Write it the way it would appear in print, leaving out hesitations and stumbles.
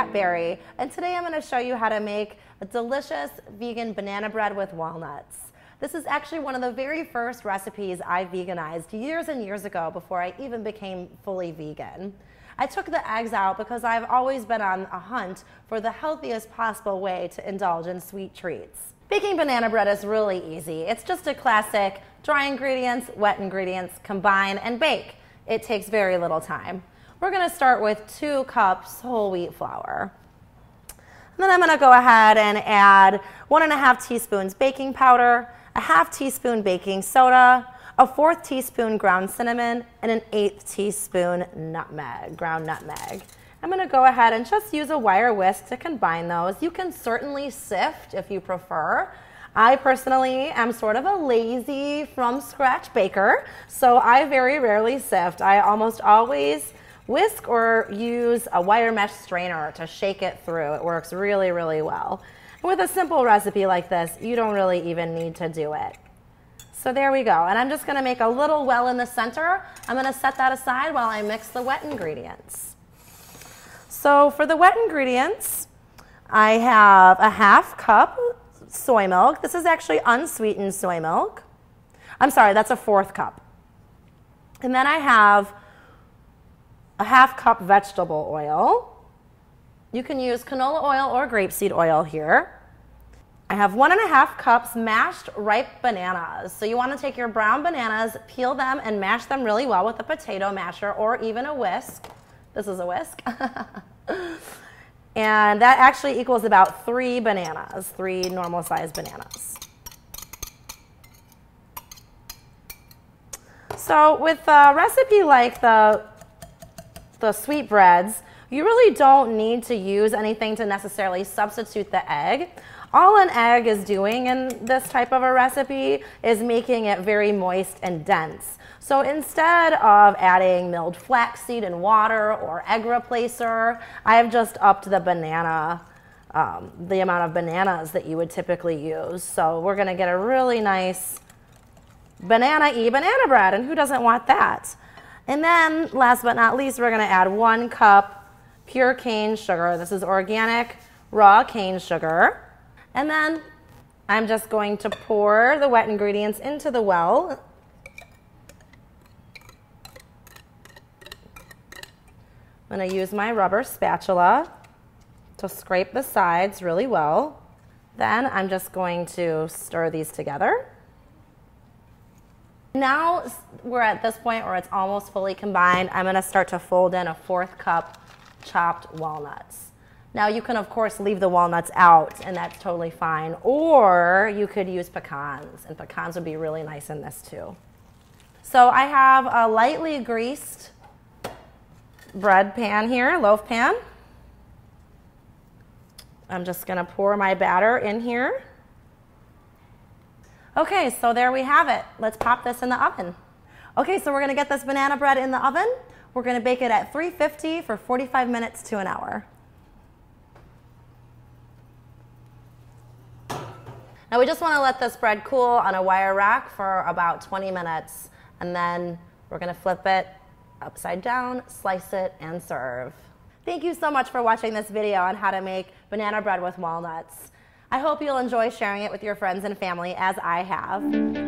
Cat Berry, and today I'm going to show you how to make a delicious vegan banana bread with walnuts. This is actually one of the very first recipes I veganized years and years ago before I even became fully vegan. I took the eggs out because I've always been on a hunt for the healthiest possible way to indulge in sweet treats. Baking banana bread is really easy. It's just a classic dry ingredients, wet ingredients, combine and bake. It takes very little time. We're going to start with 2 cups whole wheat flour. And then I'm going to go ahead and add 1½ teaspoons baking powder, a ½ teaspoon baking soda, a 1/4 teaspoon ground cinnamon, and an 1/8 teaspoon nutmeg, ground nutmeg. I'm going to go ahead and just use a wire whisk to combine those. You can certainly sift if you prefer. I personally am sort of a lazy from scratch baker, so I very rarely sift. I almost always whisk or use a wire mesh strainer to shake it through. It works really, really well. With a simple recipe like this, you don't really even need to do it. So there we go. And I'm just going to make a little well in the center. I'm going to set that aside while I mix the wet ingredients. So for the wet ingredients, I have a ½ cup soy milk. This is actually unsweetened soy milk. I'm sorry, that's a 1/4 cup. And then I have a ½ cup vegetable oil. You can use canola oil or grapeseed oil here. I have 1½ cups mashed ripe bananas. So you want to take your brown bananas, peel them, and mash them really well with a potato masher or even a whisk. This is a whisk. And that actually equals about 3 bananas, 3 normal sized bananas. So with a recipe like the sweetbreads, you really don't need to use anything to necessarily substitute the egg. All an egg is doing in this type of a recipe is making it very moist and dense. So instead of adding milled flaxseed and water or egg replacer, I have just upped the banana, the amount of bananas that you would typically use. So we're going to get a really nice banana-y banana bread, and who doesn't want that? And then last but not least, we're going to add 1 cup pure cane sugar. This is organic raw cane sugar. And then I'm just going to pour the wet ingredients into the well. I'm going to use my rubber spatula to scrape the sides really well. Then I'm just going to stir these together. Now we're at this point where it's almost fully combined. I'm going to start to fold in a 1/4 cup chopped walnuts. Now you can of course leave the walnuts out, and that's totally fine, or you could use pecans, and pecans would be really nice in this too. So I have a lightly greased bread pan here, loaf pan. I'm just going to pour my batter in here. Okay, so there we have it. Let's pop this in the oven. Okay, so we're going to get this banana bread in the oven. We're going to bake it at 350 for 45 minutes to an hour. Now we just want to let this bread cool on a wire rack for about 20 minutes, and then we're going to flip it upside down, slice it, and serve. Thank you so much for watching this video on how to make banana bread with walnuts. I hope you'll enjoy sharing it with your friends and family as I have.